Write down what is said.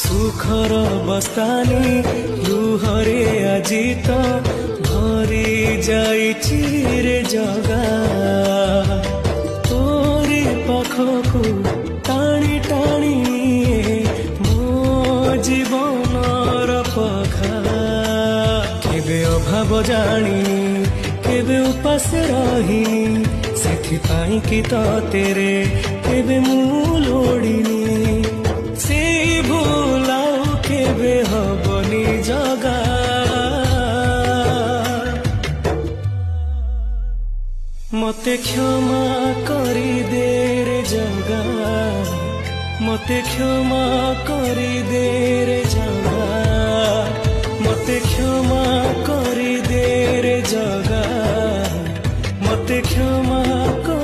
सुखर बस्तानी लुहरे আজি तो भरी जाइछि रे जगा तोरे पाखकु टाणी टाणी मो जीवनर पखा केबे अभाव जानी केबे उपास रहिनी सेथिपाई कि तो तेरे केबे मु लोड़िनी से भूलाऊ केबे हबनी जगा मते क्षमा करी दे रे जगा मते क्षमा करी दे रे जगा मते क्षमा करी दे रे जगा मते क्षमा कर